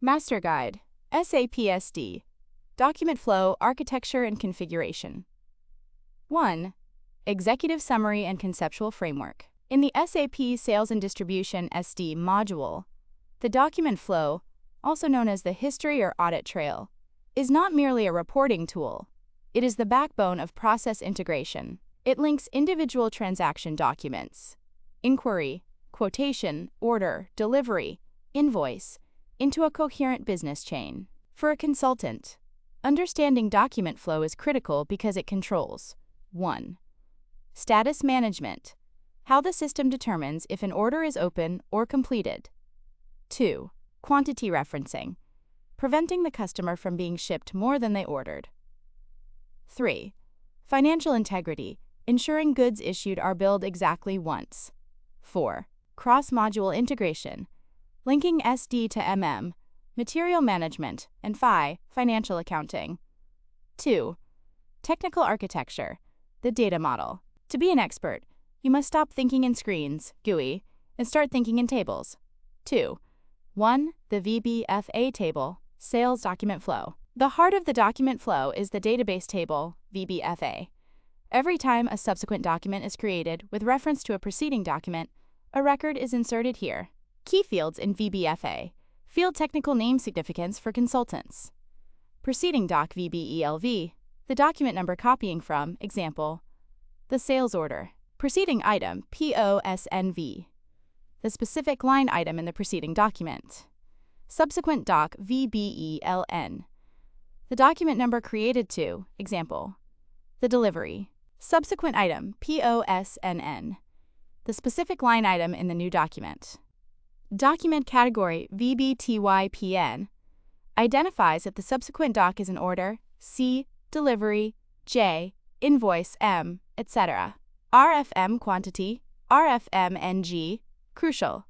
Master Guide, SAPSD, Document Flow, Architecture and Configuration. 1. Executive Summary and Conceptual Framework. In the SAP Sales and Distribution SD module, the document flow, also known as the history or audit trail, is not merely a reporting tool. It is the backbone of process integration. It links individual transaction documents, inquiry, quotation, order, delivery, invoice, into a coherent business chain. For a consultant, understanding document flow is critical because it controls 1. Status management, how the system determines if an order is open or completed. 2. Quantity referencing, preventing the customer from being shipped more than they ordered. 3. Financial integrity, ensuring goods issued are billed exactly once. 4. Cross-module integration, linking SD to MM, material management, and financial accounting. 2. Technical architecture, the data model. To be an expert, you must stop thinking in screens, GUI, and start thinking in tables. 2. 1. The VBFA table, sales document flow. The heart of the document flow is the database table, VBFA. Every time a subsequent document is created with reference to a preceding document, a record is inserted here. Key fields in VBFA. Field technical name significance for consultants. Preceding doc VBELV, the document number copying from, example, the sales order. Preceding item POSNV, the specific line item in the preceding document. Subsequent doc VBELN, the document number created to, example, the delivery. Subsequent item POSNN, the specific line item in the new document. Document category VBTYPN identifies if the subsequent doc is an order, C, delivery, J, invoice, M, etc. RFM quantity, RFMNG, crucial.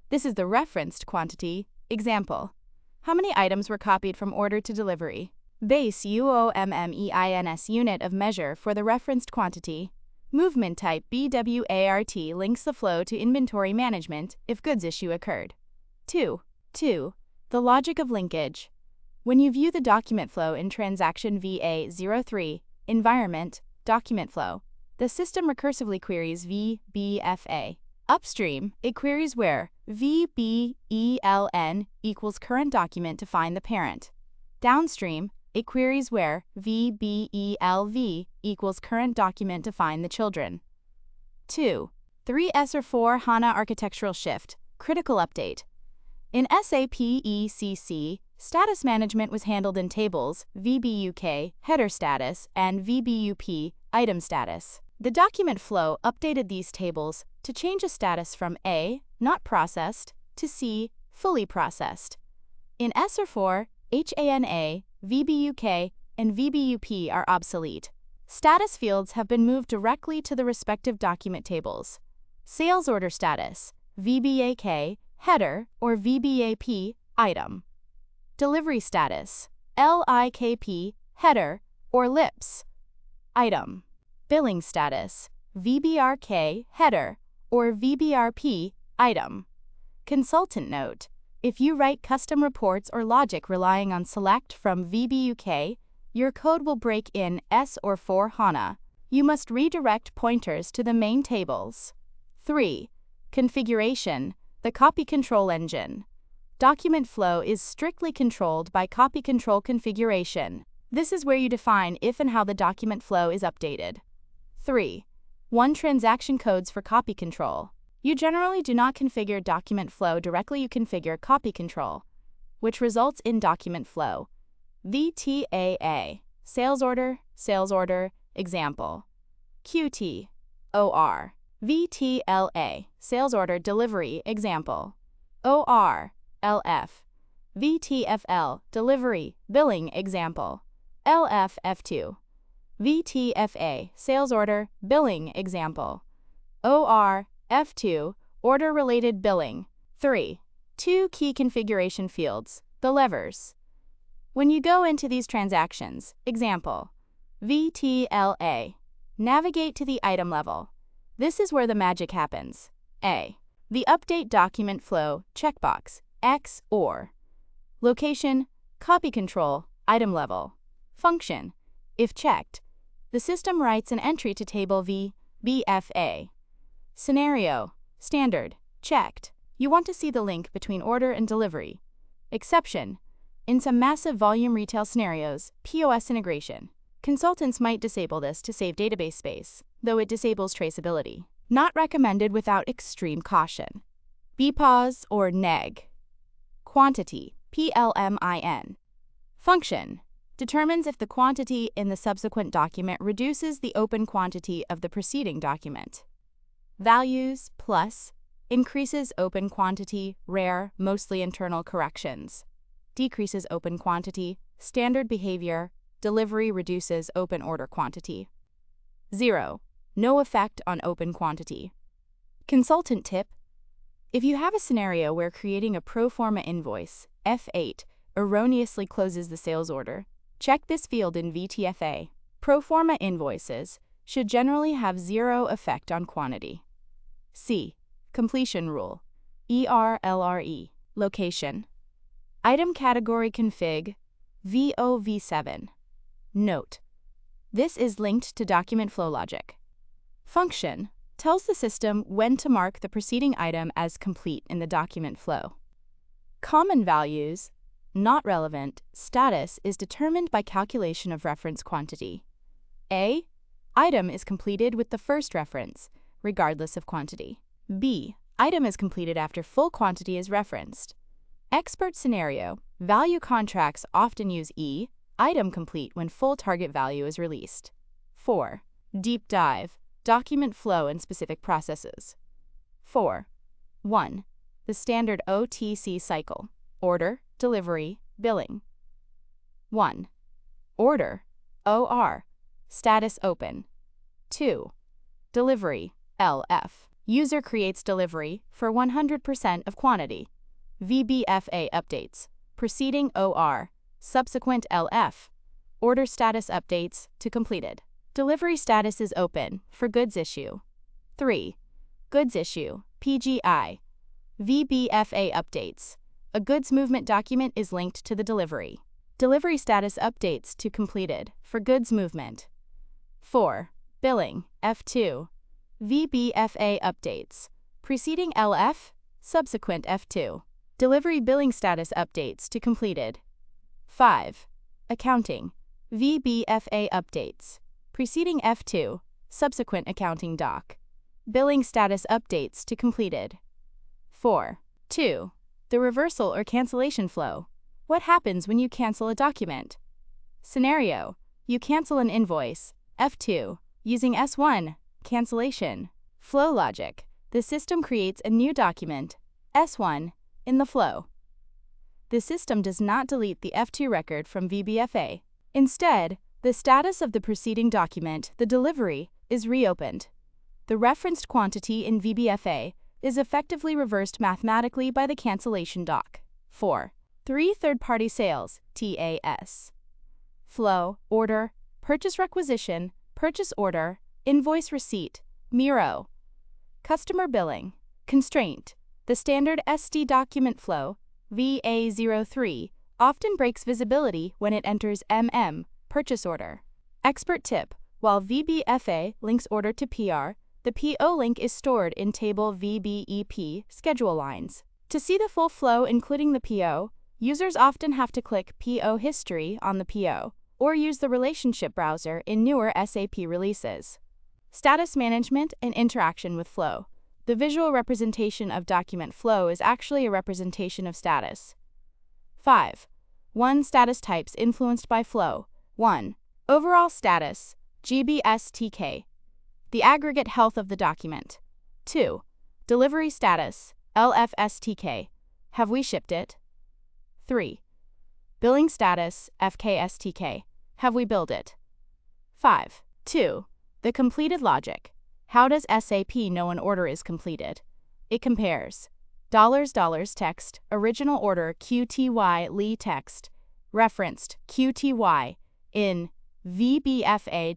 This is the referenced quantity, example. How many items were copied from order to delivery? Base UOMMEINS unit of measure for the referenced quantity. Movement type BWART links the flow to inventory management if goods issue occurred. 2. The logic of linkage. When you view the document flow in transaction VA03, environment, document flow, the system recursively queries VBFA. Upstream, it queries where VBELN equals current document to find the parent. Downstream, it queries where VBELV equals current document to find the children. 2. 3 S/4HANA architectural shift, critical update. In SAP ECC, status management was handled in tables, VBUK, header status, and VBUP, item status. The document flow updated these tables to change a status from A, not processed, to C, fully processed. In S/4, HANA, VBUK, and VBUP are obsolete. Status fields have been moved directly to the respective document tables. Sales order status, VBAK, header, or VBAP, item. Delivery status, LIKP, header, or LIPS, item. Billing status, VBRK, header, or VBRP, item. Consultant note. If you write custom reports or logic relying on select from VBUK, your code will break in S/4HANA. You must redirect pointers to the main tables. 3. Configuration, the copy control engine. Document flow is strictly controlled by copy control configuration. This is where you define if and how the document flow is updated. 3. 1 Transaction codes for copy control. You generally do not configure document flow directly, you configure copy control, which results in document flow. VTAA, sales order, example. QT, OR. VTLA, sales order delivery, example. OR, LF. VTFL, delivery, billing, example. LFF2. VTFA, sales order, billing, example. OR, F2, order-related billing. 3. 2 key configuration fields, the levers. When you go into these transactions, example, VTLA, navigate to the item level. This is where the magic happens. A. The Update Document Flow checkbox, X or Location, copy control, item level. Function. If checked, the system writes an entry to table VBFA. Scenario, standard, checked. You want to see the link between order and delivery. Exception. In some massive volume retail scenarios, POS integration. Consultants might disable this to save database space, though it disables traceability. Not recommended without extreme caution. BPOS or neg. Quantity, PLMIN. Function. Determines if the quantity in the subsequent document reduces the open quantity of the preceding document. Values, plus, increases open quantity, rare, mostly internal corrections. Decreases open quantity, standard behavior, delivery reduces open order quantity. 0. No effect on open quantity. Consultant tip. If you have a scenario where creating a pro forma invoice, F8, erroneously closes the sales order, check this field in VTFA. Pro forma invoices should generally have 0 effect on quantity. C. Completion rule. ERLRE. Location. Item category config, VOV7. Note. This is linked to document flow logic. Function. Tells the system when to mark the preceding item as complete in the document flow. Common values, not relevant, status is determined by calculation of reference quantity. A. Item is completed with the first reference, regardless of quantity. B. Item is completed after full quantity is referenced. Expert scenario, value contracts often use E, item complete when full target value is released. 4. Deep dive, document flow and specific processes. 4. 1. The standard OTC cycle, order, delivery, billing. 1. Order, OR, status open. 2. Delivery, LF. User creates delivery for 100% of quantity. VBFA updates, preceding OR, subsequent LF. Order status updates to completed. Delivery status is open for goods issue. 3. Goods issue, PGI. VBFA updates. A goods movement document is linked to the delivery. Delivery status updates to completed for goods movement. 4. Billing, F2. VBFA updates. Preceding LF, subsequent F2. Delivery billing status updates to completed. 5. Accounting, VBFA updates. Preceding F2, subsequent accounting doc. Billing status updates to completed. 4. 2. The reversal or cancellation flow. What happens when you cancel a document? Scenario. You cancel an invoice, F2, using S1, cancellation. Flow logic. The system creates a new document, S1, in the flow. The system does not delete the F2 record from VBFA. Instead, the status of the preceding document, the delivery, is reopened. The referenced quantity in VBFA is effectively reversed mathematically by the cancellation doc. 4. 3 third-party sales, TAS. Flow, order, purchase requisition, purchase order, invoice receipt, Miro. Customer billing. Constraint. The standard SD document flow, VA03, often breaks visibility when it enters purchase order. Expert tip. While VBFA links order to PR, the PO link is stored in table VBEP schedule lines. To see the full flow including the PO, users often have to click PO history on the PO, or use the relationship browser in newer SAP releases. Status management and interaction with flow. The visual representation of document flow is actually a representation of status. 5. 1. Status types influenced by flow. 1. Overall status, GBSTK. The aggregate health of the document. 2. Delivery status, LFSTK. Have we shipped it? 3. Billing status, FKSTK. Have we billed it? 5. 2. The completed logic. How does SAP know an order is completed? It compares $text, original order QTY Lee text, referenced QTY in VBFA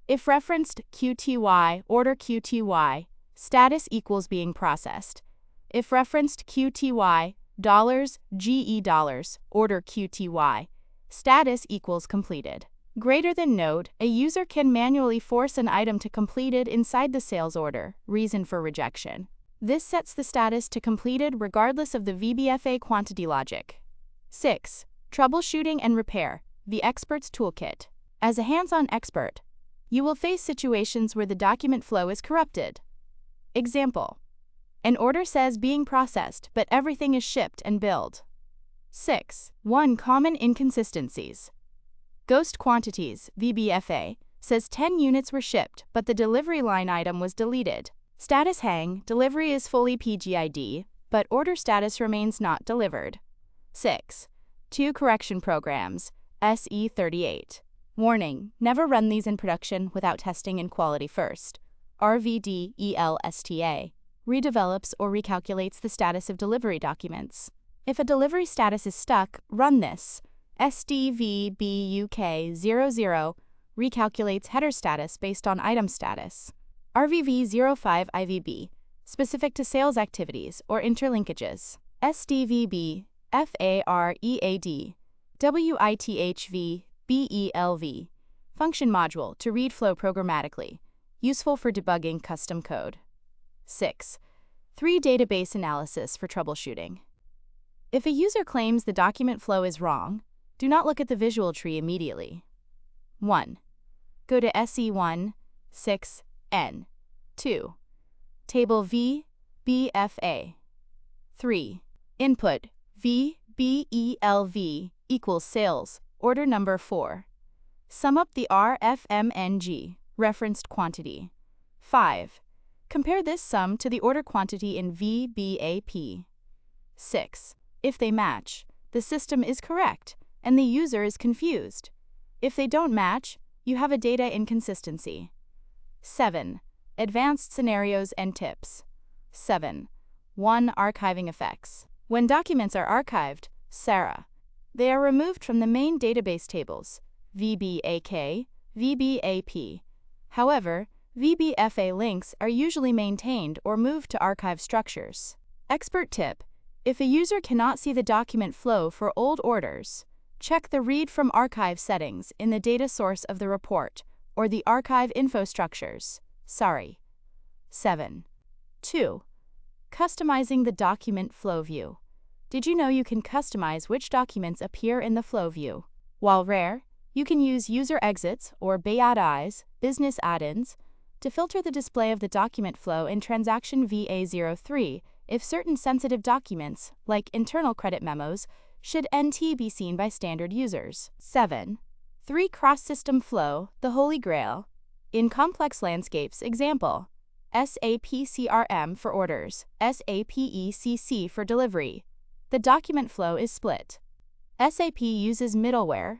If referenced QTY, order QTY, status equals being processed. If referenced QTY, $GE dollars, order QTY, status equals completed. Greater than node, a user can manually force an item to completed inside the sales order, reason for rejection. This sets the status to completed regardless of the VBFA quantity logic. 6. Troubleshooting and repair, the expert's toolkit. As a hands-on expert, you will face situations where the document flow is corrupted. Example: an order says being processed, but everything is shipped and billed. 6. 1 Common inconsistencies. Ghost quantities, VBFA, says 10 units were shipped, but the delivery line item was deleted. Status hang, delivery is fully PGID, but order status remains not delivered. 6. 2 Correction programs, SE38. Warning, never run these in production without testing in quality first. RVDELSTA redevelops or recalculates the status of delivery documents. If a delivery status is stuck, run this. SDVBUK00 recalculates header status based on item status. RVV05IVB, specific to sales activities or interlinkages. SDVB, FAREAD, WITHV, BELV, function module to read flow programmatically, useful for debugging custom code. 6. 3 Database analysis for troubleshooting. If a user claims the document flow is wrong, do not look at the visual tree immediately. 1. Go to SE1, 6N. 2. Table VBFA. 3. Input VBELV equals sales, order number 4. Sum up the RFMNG, referenced quantity. 5. Compare this sum to the order quantity in VBAP. 6. If they match, the system is correct, and the user is confused. If they don't match, you have a data inconsistency. 7. Advanced scenarios and tips. 7. 1 Archiving effects. When documents are archived, SARA, they are removed from the main database tables, VBAK, VBAP. However, VBFA links are usually maintained or moved to archive structures. Expert tip: if a user cannot see the document flow for old orders, check the Read from Archive settings in the data source of the report or the archive info structures. Sorry. 7. 2. Customizing the document flow view. Did you know you can customize which documents appear in the flow view? While rare, you can use user exits or BADIs, business add-ins, to filter the display of the document flow in transaction VA03 if certain sensitive documents, like internal credit memos, should NT be seen by standard users. 7. 3 Cross-system flow, the Holy Grail. In complex landscapes, example: SAP CRM for orders, SAP ECC for delivery. The document flow is split. SAP uses middleware,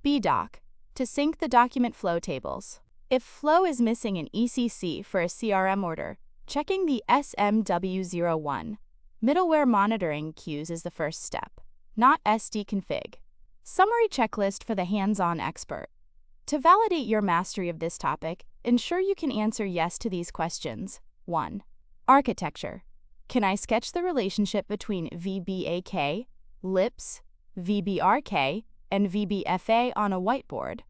BDoc, to sync the document flow tables. If flow is missing in ECC for a CRM order, checking the SMW01 middleware monitoring queues is the first step, not SDconfig. Summary checklist for the hands-on expert. To validate your mastery of this topic, ensure you can answer yes to these questions. 1. Architecture. Can I sketch the relationship between VBAK, LIPS, VBRK, and VBFA on a whiteboard?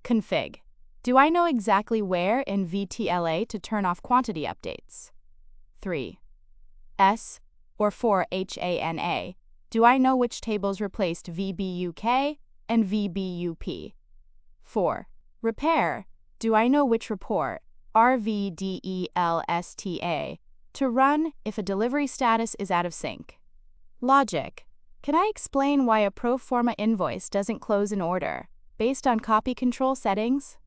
Config. Do I know exactly where in VTLA to turn off quantity updates? 3. S, or for HANA. Do I know which tables replaced VBUK and VBUP? 4. Repair. Do I know which report, RVDELSTA, to run if a delivery status is out of sync? Logic. Can I explain why a pro forma invoice doesn't close an order based on copy control settings?